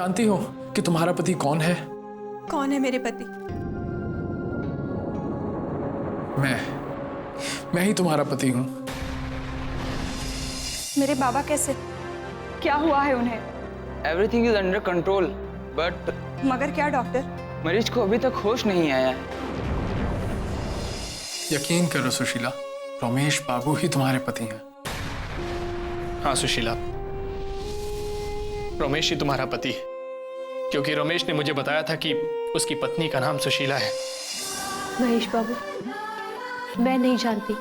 जानती हो कि तुम्हारा पति कौन है? कौन है मेरे पति? मैं ही तुम्हारा पति हूं। मेरे बाबा कैसे? क्या हुआ है उन्हें? Everything is under control, but मगर क्या डॉक्टर? मरीज को अभी तक होश नहीं आया है। यकीन करो सुशीला, रमेश बाबू ही तुम्हारे पति हैं। हाँ सुशीला, रमेश ही तुम्हारा पति है, क्योंकि रमेश ने मुझे बताया था कि उसकी पत्नी का नाम सुशीला है। महेश बाबू, मैं नहीं जानती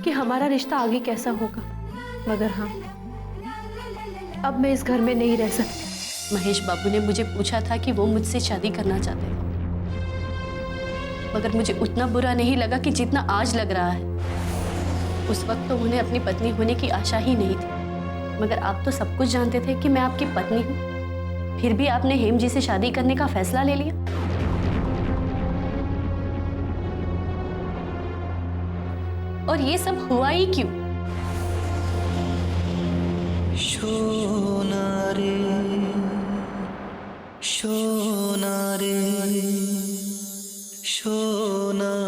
कि हमारा रिश्ता आगे कैसा होगा, मगर हाँ, अब मैं इस घर में नहीं रह सकती। महेश बाबू ने मुझे पूछा था कि वो मुझसे शादी करना चाहते हैं, मगर मुझे उतना बुरा नहीं लगा कि जितना आज लग रहा है। उस वक्त तो उन्हें अपनी पत्नी होने की आशा ही नहीं थी, मगर आप तो सब कुछ जानते थे कि मैं आपकी पत्नी हूँ, फिर भी आपने हेम जी से शादी करने का फैसला ले लिया। और ये सब हुआ ही क्यों? शोनारे शोनारे शोनारे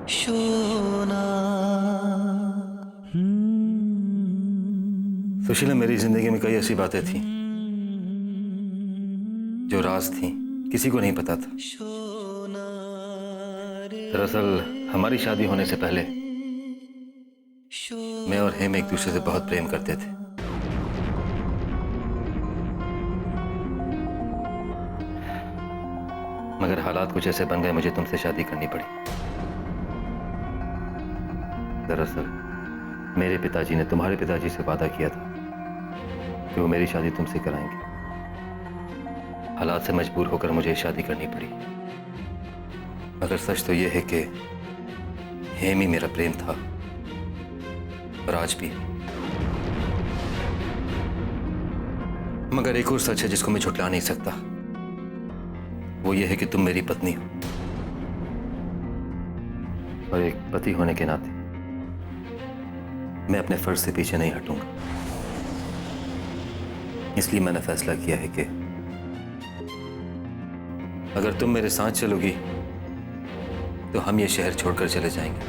शोना। सुशीला, मेरी जिंदगी में कई ऐसी बातें थी जो राज थी, किसी को नहीं पता था। दरअसल हमारी शादी होने से पहले मैं और हेम एक दूसरे से बहुत प्रेम करते थे। मगर हालात कुछ ऐसे बन गए, मुझे तुमसे शादी करनी पड़ी। दरअसल मेरे पिताजी ने तुम्हारे पिताजी से वादा किया था कि वो मेरी शादी तुमसे कराएंगे। हालात से मजबूर होकर मुझे शादी करनी पड़ी। मगर सच तो यह है कि हेम ही मेरा प्रेम था और आज भी। मगर एक और सच है जिसको मैं झुठला नहीं सकता, वो ये है कि तुम मेरी पत्नी हो, और एक पति होने के नाते मैं अपने फर्ज से पीछे नहीं हटूंगा। इसलिए मैंने फैसला किया है कि अगर तुम मेरे साथ चलोगी तो हम ये शहर छोड़कर चले जाएंगे।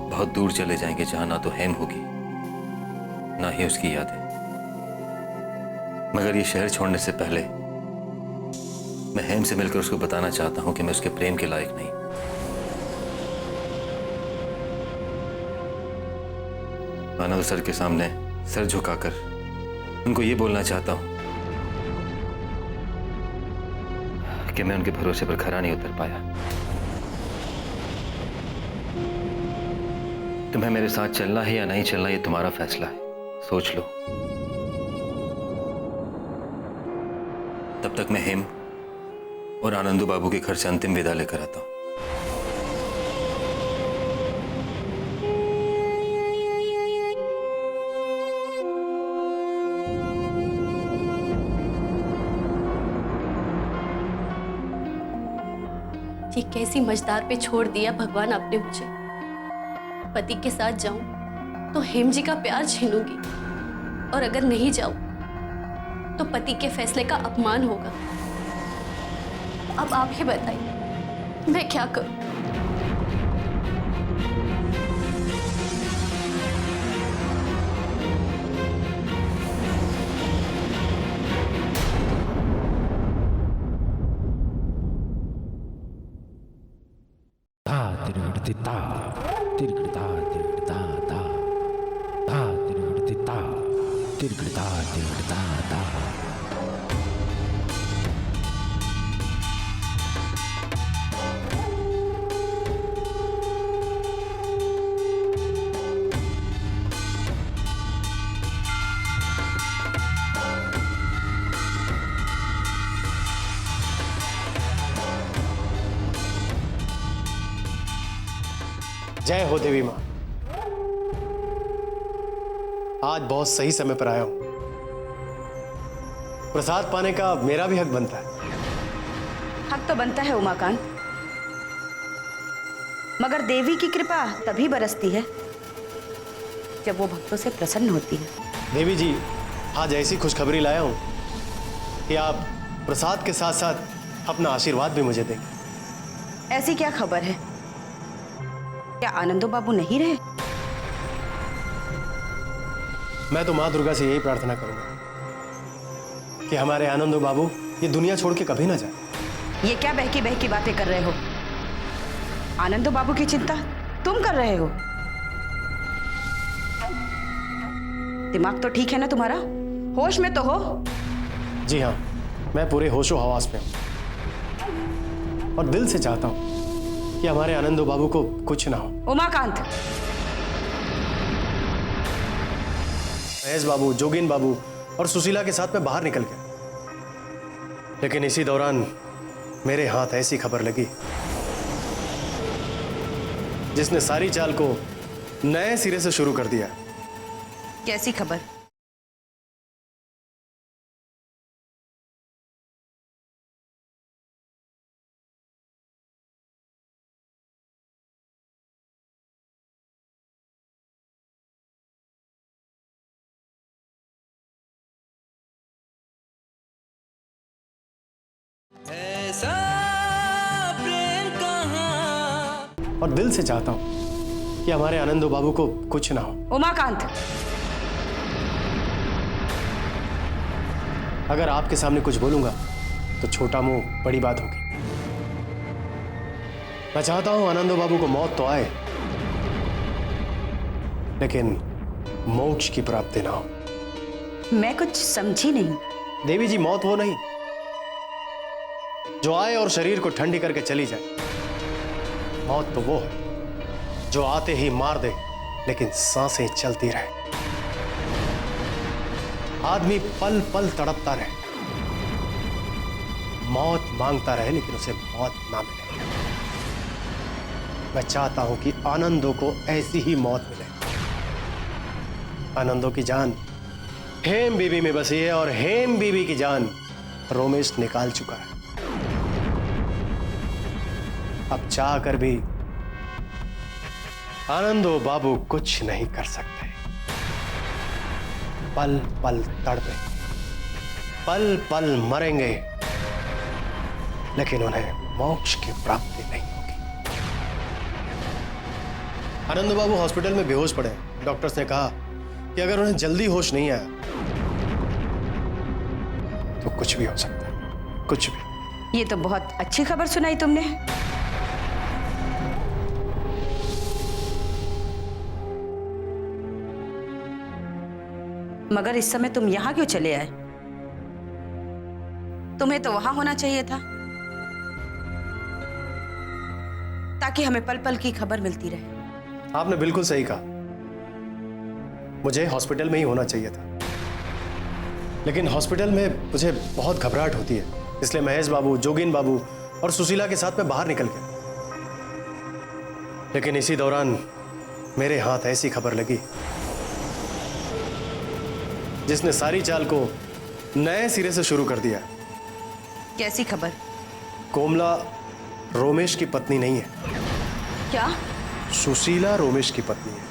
बहुत दूर चले जाएंगे, जहां ना तो हेम होगी ना ही उसकी यादें। मगर ये शहर छोड़ने से पहले मैं हेम से मिलकर उसको बताना चाहता हूं कि मैं उसके प्रेम के लायक नहीं। आनंद सर के सामने सर झुकाकर उनको ये बोलना चाहता हूं कि मैं उनके भरोसे पर खरा नहीं उतर पाया। तुम्हें मेरे साथ चलना है या नहीं चलना, ये तुम्हारा फैसला है, सोच लो। तब तक मैं हेम और आनंदू बाबू के घर से अंतिम विदा लेकर आता हूं। ये कैसी मझधार पे छोड़ दिया भगवान आपने मुझे। पति के साथ जाऊं तो हेम जी का प्यार छीनूंगी, और अगर नहीं जाऊं तो पति के फैसले का अपमान होगा। अब आप ही बताइए मैं क्या करूं? जय हो देवी मां। आज बहुत सही समय पर आया हूं। प्रसाद पाने का मेरा भी हक बनता है। हक तो बनता है उमाकांत, मगर देवी की कृपा तभी बरसती है जब वो भक्तों से प्रसन्न होती है। देवी जी, आज ऐसी खुशखबरी लाया हूं कि आप प्रसाद के साथ साथ अपना आशीर्वाद भी मुझे देंगे। ऐसी क्या खबर है? क्या आनंदो बाबू नहीं रहे? मैं तो माँ दुर्गा से यही प्रार्थना करूंगा कि हमारे आनंदो बाबू ये दुनिया छोड़ के कभी ना जाए। ये क्या बहकी बहकी बातें कर रहे हो? आनंदो बाबू की चिंता तुम कर रहे हो? दिमाग तो ठीक है ना तुम्हारा? होश में तो हो? जी हाँ, मैं पूरे होशो हवास में हूं और दिल से चाहता हूं कि हमारे आनंदो बाबू को कुछ ना हो। उमाकांत, महेश बाबू, जोगिन बाबू और सुशीला के साथ में बाहर निकल गया, लेकिन इसी दौरान मेरे हाथ ऐसी खबर लगी जिसने सारी चाल को नए सिरे से शुरू कर दिया। कैसी खबर? ऐसा प्रेम कहाँ। और दिल से चाहता हूं कि हमारे आनंदो बाबू को कुछ ना हो। उमाकांत, अगर आपके सामने कुछ बोलूंगा तो छोटा मुंह बड़ी बात होगी। मैं चाहता हूं आनंदो बाबू को मौत तो आए, लेकिन मोक्ष की प्राप्ति ना हो। मैं कुछ समझी नहीं। देवी जी, मौत वो नहीं जो आए और शरीर को ठंडी करके चली जाए। मौत तो वो है जो आते ही मार दे, लेकिन सांसें चलती रहे। आदमी पल पल तड़पता रहे, मौत मांगता रहे, लेकिन उसे मौत ना मिले। मैं चाहता हूं कि आनंदों को ऐसी ही मौत मिले। आनंदों की जान हेम बीबी में बसी है और हेम बीबी की जान रोमेश निकाल चुका है। अब चाह कर भी आनंदो बाबू कुछ नहीं कर सकते। पल पल तड़पे, पल पल मरेंगे, लेकिन उन्हें मोक्ष की प्राप्ति नहीं होगी। आनंदो बाबू हॉस्पिटल में बेहोश पड़े। डॉक्टर्स ने कहा कि अगर उन्हें जल्दी होश नहीं आया तो कुछ भी हो सकता है, कुछ भी। ये तो बहुत अच्छी खबर सुनाई तुमने। मगर इस समय तुम यहां क्यों चले आए? तुम्हें तो वहां होना चाहिए था, ताकि हमें पल पल की खबर मिलती रहे। आपने बिल्कुल सही कहा, मुझे हॉस्पिटल में ही होना चाहिए था, लेकिन हॉस्पिटल में मुझे बहुत घबराहट होती है, इसलिए महेश बाबू, जोगिन बाबू और सुशीला के साथ में बाहर निकल गया। लेकिन इसी दौरान मेरे हाथ ऐसी खबर लगी जिसने सारी चाल को नए सिरे से शुरू कर दिया। कैसी खबर? कोमला रोमेश की पत्नी नहीं है। क्या? सुशीला रोमेश की पत्नी है।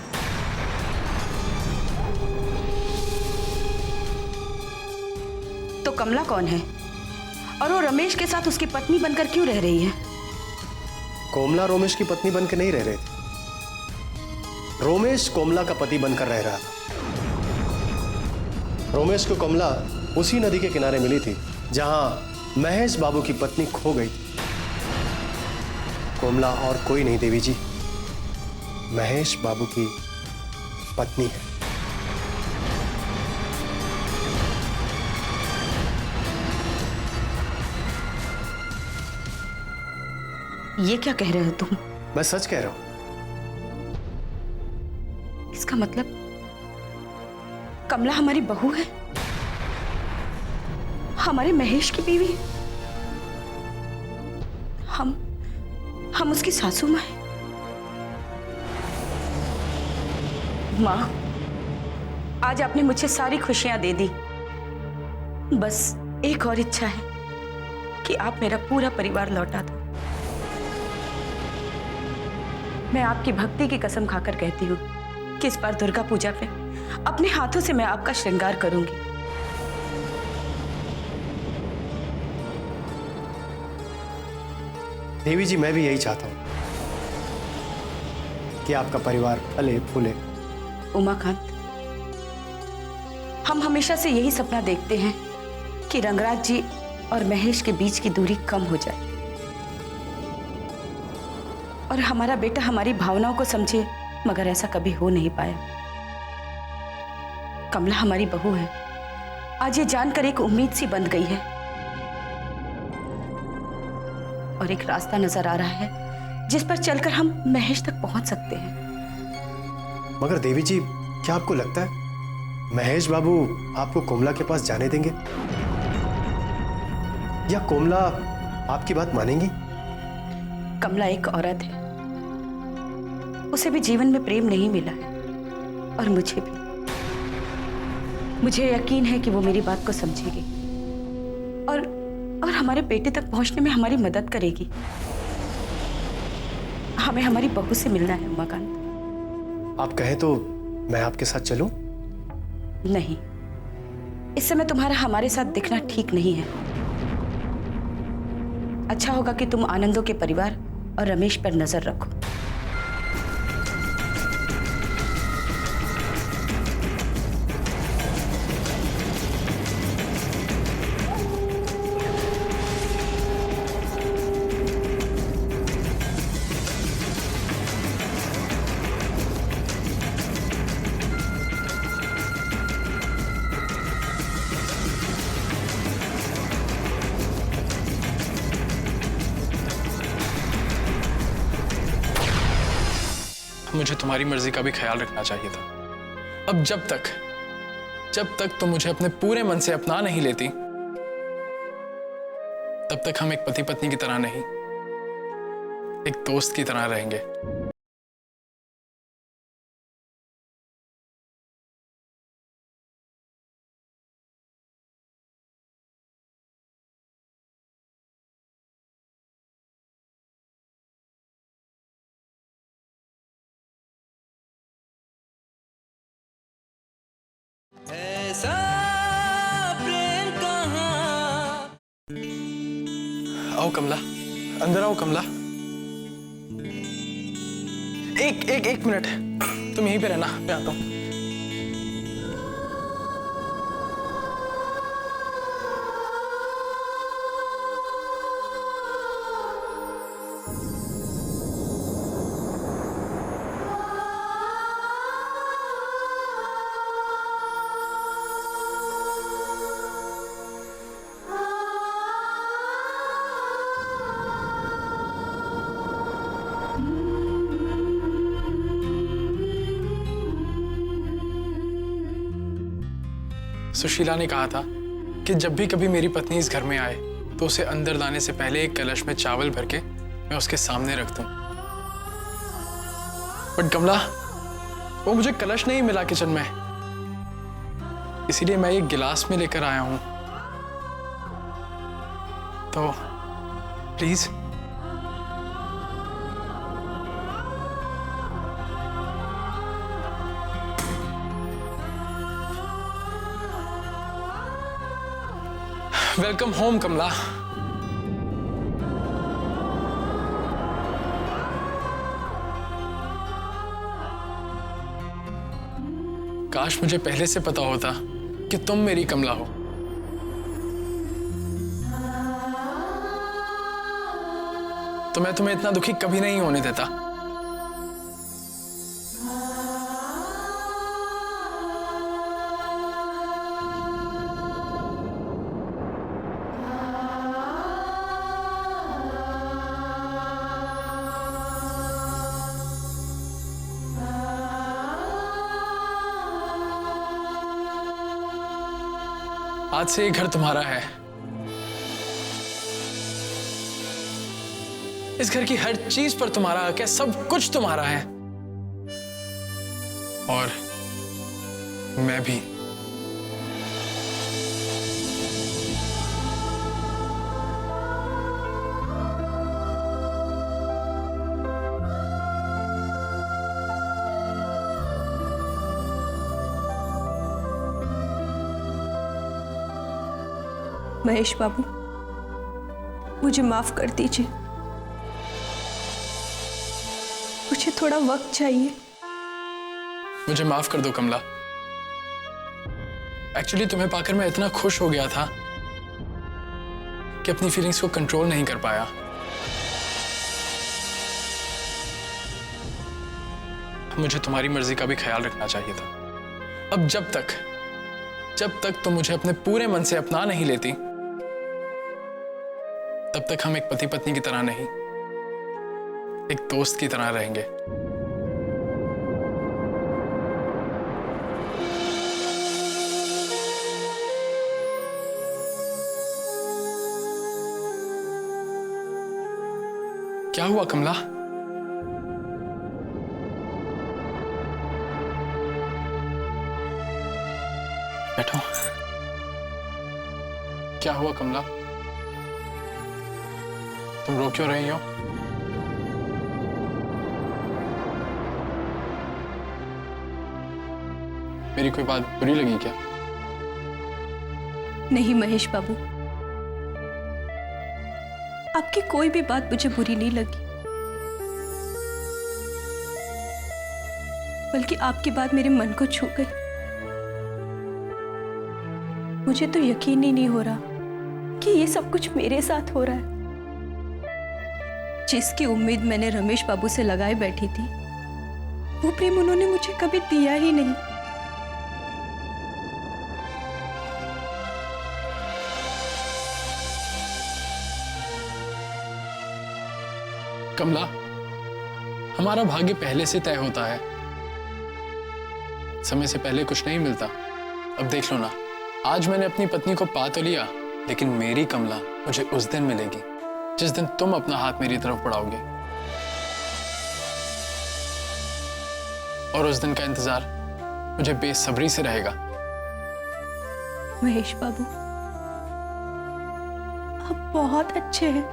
तो कमला कौन है? और वो रमेश के साथ उसकी पत्नी बनकर क्यों रह रही है? कोमला रोमेश की पत्नी बनकर नहीं रह रहे थे, रोमेश कोमला का पति बनकर रह रहा था। रोमेश को कमला उसी नदी के किनारे मिली थी जहां महेश बाबू की पत्नी खो गई थी। कोमला और कोई नहीं देवी जी, महेश बाबू की पत्नी है। ये क्या कह रहे हो तुम? मैं सच कह रहा हूं। इसका मतलब कमला हमारी बहू है, हमारे महेश की बीवी। हम उसकी सासू मां हैं। मां, आज आपने मुझे सारी खुशियां दे दी, बस एक और इच्छा है कि आप मेरा पूरा परिवार लौटा दो। मैं आपकी भक्ति की कसम खाकर कहती हूँ कि इस बार दुर्गा पूजा पे अपने हाथों से मैं आपका श्रृंगार करूंगी। देवी जी, मैं भी यही चाहता हूं कि आपका परिवार फले फूले। उमाकांत, हम हमेशा से यही सपना देखते हैं कि रंगराज जी और महेश के बीच की दूरी कम हो जाए और हमारा बेटा हमारी भावनाओं को समझे, मगर ऐसा कभी हो नहीं पाया। कमला हमारी बहू है, आज ये जानकर एक उम्मीद सी बंध गई है और एक रास्ता नजर आ रहा है जिस पर चलकर हम महेश तक पहुंच सकते हैं। मगर देवी जी, क्या आपको लगता है महेश बाबू आपको कोमला के पास जाने देंगे, या कोमला आपकी बात मानेंगी? कमला एक औरत है, उसे भी जीवन में प्रेम नहीं मिला है और मुझे भी। मुझे यकीन है कि वो मेरी बात को समझेगी और हमारे बेटे तक पहुंचने में हमारी मदद करेगी। हमें हमारी बहू से मिलना है उमाकांत। आप कहें तो मैं आपके साथ चलूं? नहीं, इस समय तुम्हारा हमारे साथ दिखना ठीक नहीं है। अच्छा होगा कि तुम आनंदों के परिवार और रमेश पर नजर रखो। मुझे तुम्हारी मर्जी का भी ख्याल रखना चाहिए था। अब जब तक तुम मुझे अपने पूरे मन से अपना नहीं लेती, तब तक हम एक पति पत्नी की तरह नहीं, एक दोस्त की तरह रहेंगे। ऐसा प्रेम कहाँ। आओ कमला, अंदर आओ कमला। एक मिनट, तुम यहीं पे रहना, मैं आता हूं। सुशीला ने कहा था कि जब भी कभी मेरी पत्नी इस घर में आए तो उसे अंदर लाने से पहले एक कलश में चावल भर के मैं उसके सामने रख दूं। बट कमला, वो मुझे कलश नहीं मिला किचन में, इसीलिए मैं एक गिलास में लेकर आया हूं। तो प्लीज वेलकम होम कमला। काश मुझे पहले से पता होता कि तुम मेरी कमला हो। तो मैं तुम्हें इतना दुखी कभी नहीं होने देता। आज से ये घर तुम्हारा है। इस घर की हर चीज पर तुम्हारा हक है, सब कुछ तुम्हारा है। और मैं भी। महेश बाबू, मुझे माफ कर दीजिए। मुझे थोड़ा वक्त चाहिए। मुझे माफ कर दो कमला। एक्चुअली तुम्हें पाकर मैं इतना खुश हो गया था कि अपनी फीलिंग्स को कंट्रोल नहीं कर पाया। मुझे तुम्हारी मर्जी का भी ख्याल रखना चाहिए था। अब जब तक तुम मुझे अपने पूरे मन से अपना नहीं लेती, तब तक हम एक पति पत्नी की तरह नहीं, एक दोस्त की तरह रहेंगे। क्या हुआ कमला? बैठो। क्या हुआ कमला? तुम रो क्यों रही हो? मेरी कोई बात बुरी लगी क्या? नहीं महेश बाबू, आपकी कोई भी बात मुझे बुरी नहीं लगी, बल्कि आपकी बात मेरे मन को छू गई। मुझे तो यकीन ही नहीं हो रहा कि ये सब कुछ मेरे साथ हो रहा है। जिसकी उम्मीद मैंने रमेश बाबू से लगाए बैठी थी, वो प्रेम उन्होंने मुझे कभी दिया ही नहीं। कमला, हमारा भाग्य पहले से तय होता है। समय से पहले कुछ नहीं मिलता। अब देख लो ना, आज मैंने अपनी पत्नी को पा तो लिया, लेकिन मेरी कमला मुझे उस दिन मिलेगी जिस दिन तुम अपना हाथ मेरी तरफ बढ़ाओगे। और उस दिन का इंतजार मुझे बेसब्री से रहेगा। महेश बाबू, आप बहुत अच्छे हैं।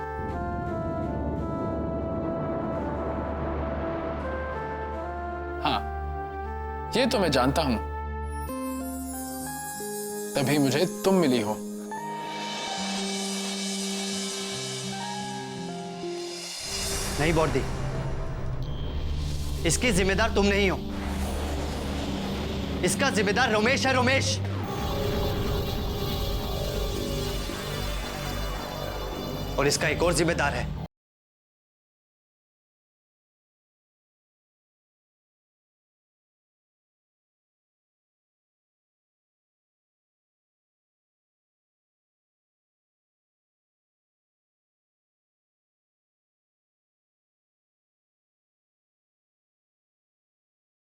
हाँ, ये तो मैं जानता हूं, तभी मुझे तुम मिली हो। नहीं बॉडी, इसकी जिम्मेदार तुम नहीं हो। इसका जिम्मेदार रमेश है। रमेश, और इसका एक और जिम्मेदार है।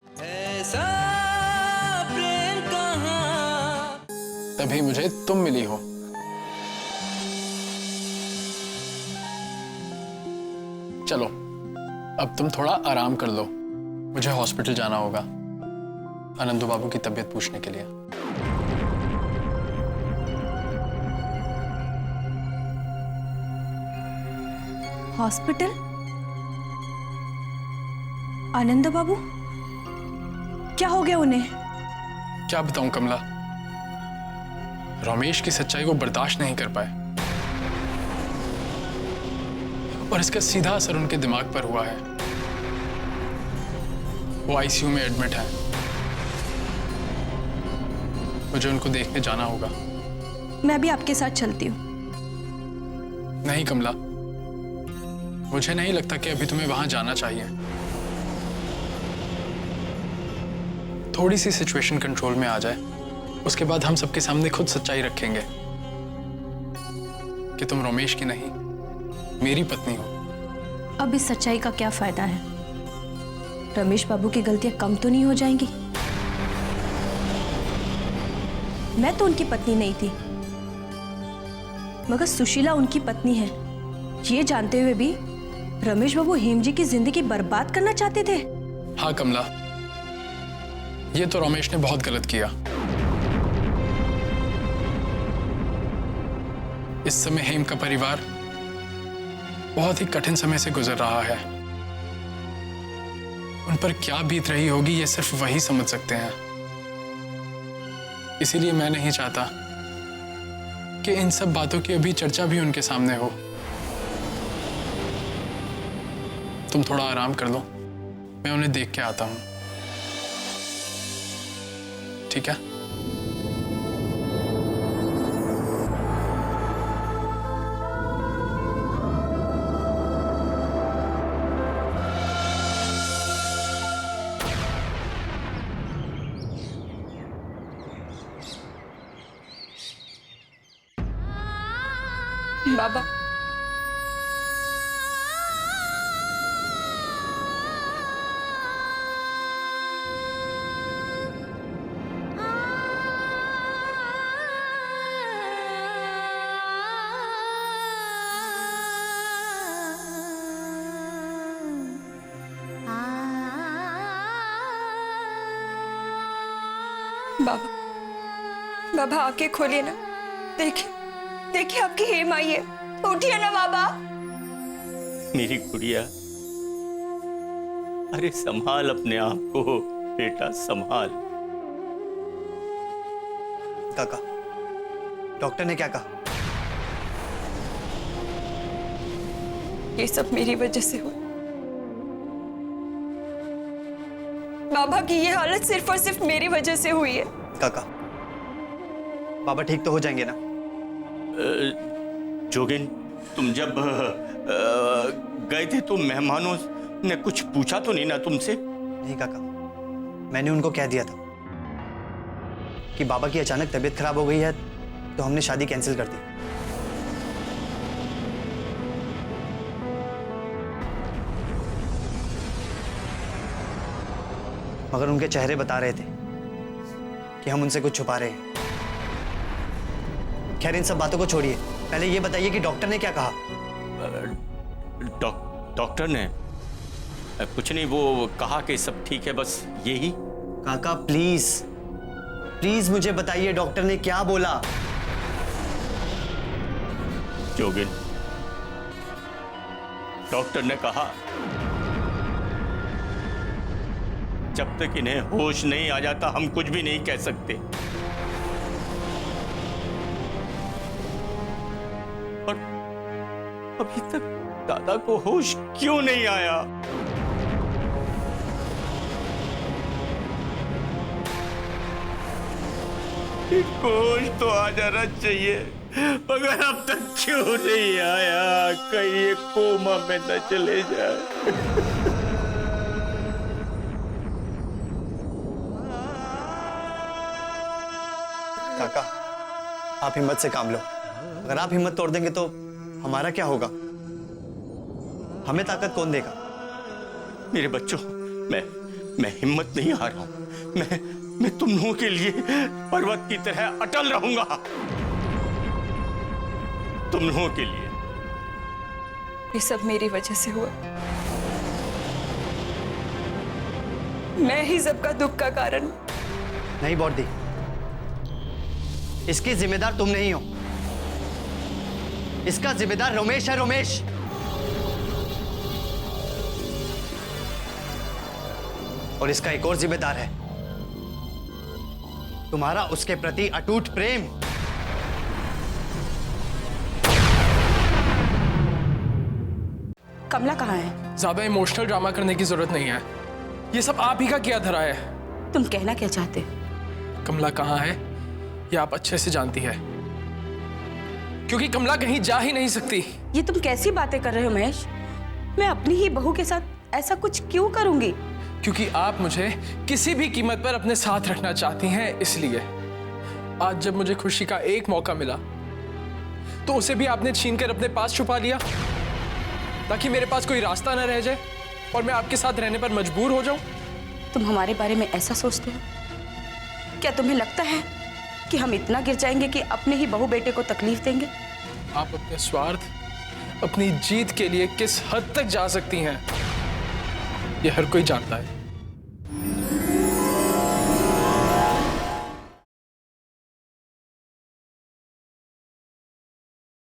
ऐसा प्रेम कहाँ। तभी मुझे तुम मिली हो। चलो, अब तुम थोड़ा आराम कर लो। मुझे हॉस्पिटल जाना होगा आनंदू बाबू की तबीयत पूछने के लिए। हॉस्पिटल? आनंद बाबू, क्या हो गया उन्हें? क्या बताऊं कमला, रमेश की सच्चाई को बर्दाश्त नहीं कर पाए और इसका सीधा असर उनके दिमाग पर हुआ है। वो आईसीयू में एडमिट है। मुझे उनको देखने जाना होगा। मैं भी आपके साथ चलती हूँ। नहीं कमला, मुझे नहीं लगता कि अभी तुम्हें वहां जाना चाहिए। थोड़ी सी सिचुएशन कंट्रोल में आ जाए, उसके बाद हम सबके सामने खुद सच्चाई रखेंगे कि तुम रमेश की नहीं, मेरी पत्नी हो। अब इस सच्चाई का क्या फायदा है? रमेश बाबू की गलतियां कम तो नहीं हो जाएंगी? मैं तो उनकी पत्नी नहीं थी, मगर सुशीला उनकी पत्नी है। ये जानते हुए भी रमेश बाबू हेम जी की जिंदगी बर्बाद करना चाहते थे। हाँ कमला, ये तो रमेश ने बहुत गलत किया। इस समय हेम का परिवार बहुत ही कठिन समय से गुजर रहा है। उन पर क्या बीत रही होगी ये सिर्फ वही समझ सकते हैं। इसीलिए मैं नहीं चाहता कि इन सब बातों की अभी चर्चा भी उनके सामने हो। तुम थोड़ा आराम कर लो, मैं उन्हें देख के आता हूं, ठीक है? बाबा, बाबा, बाबा आंखें खोलिए ना। देखिए देखिए, आपकी हेम आई है, उठिए ना बाबा। मेरी गुड़िया, अरे संभाल अपने आप को बेटा, संभाल। काका, डॉक्टर ने क्या कहा? ये सब मेरी वजह से हुआ। बाबा की ये हालत सिर्फ और सिर्फ मेरी वजह से हुई है। काका, बाबा ठीक तो हो जाएंगे ना? जोगिन, तुम जब गए थे तो मेहमानों ने कुछ पूछा तो नहीं ना तुमसे? नहीं काका, मैंने उनको कह दिया था कि बाबा की अचानक तबीयत खराब हो गई है, तो हमने शादी कैंसिल कर दी। मगर उनके चेहरे बता रहे थे कि हम उनसे कुछ छुपा रहे हैं। खैर, इन सब बातों को छोड़िए, पहले ये बताइए कि डॉक्टर ने क्या कहा? डॉक्टर ने कुछ नहीं, वो कहा कि सब ठीक है, बस यही। काका प्लीज प्लीज मुझे बताइए, डॉक्टर ने क्या बोला? जोगिन, डॉक्टर ने कहा जब तक इन्हें होश नहीं आ जाता हम कुछ भी नहीं कह सकते। और अभी तक दादा को होश क्यों नहीं आया? इनको होश तो आ जाना चाहिए, मगर अब तक क्यों नहीं आया? कहीं ये कोमा में न चले जाए। काका, आप हिम्मत से काम लो। अगर आप हिम्मत तोड़ देंगे तो हमारा क्या होगा? हमें ताकत कौन देगा? मेरे बच्चों, मैं हिम्मत नहीं हार रहा हूं। मैं तुम लोगों के लिए पर्वत की तरह अटल रहूंगा, तुम लोगों के लिए। ये सब मेरी वजह से हुआ। मैं ही सबका दुख का कारण। नहीं बॉडी, इसकी जिम्मेदार तुम नहीं हो, इसका जिम्मेदार रमेश है। रमेश, और इसका एक और जिम्मेदार है, तुम्हारा उसके प्रति अटूट प्रेम। कमला कहाँ है? ज्यादा इमोशनल ड्रामा करने की जरूरत नहीं है, ये सब आप ही का किया धरा है। तुम कहना क्या चाहते? कमला कहाँ है ये आप अच्छे से जानती है, क्योंकि कमला कहीं जा ही नहीं सकती। ये तुम कैसी बातें कर रहे हो महेश? मैं अपनी ही बहू के साथ ऐसा कुछ क्यों करूंगी? क्योंकि आप मुझे किसी भी कीमत पर अपने साथ रखना चाहती हैं, इसलिए आज जब मुझे खुशी का एक मौका मिला तो उसे भी आपने छीनकर अपने पास छुपा लिया, ताकि मेरे पास कोई रास्ता न रह जाए और मैं आपके साथ रहने पर मजबूर हो जाऊं। तुम हमारे बारे में ऐसा सोचते हो? क्या तुम्हें लगता है कि हम इतना गिर जाएंगे कि अपने ही बहू बेटे को तकलीफ देंगे? आप अपने स्वार्थ, अपनी जीत के लिए किस हद तक जा सकती हैं ये हर कोई जानता है।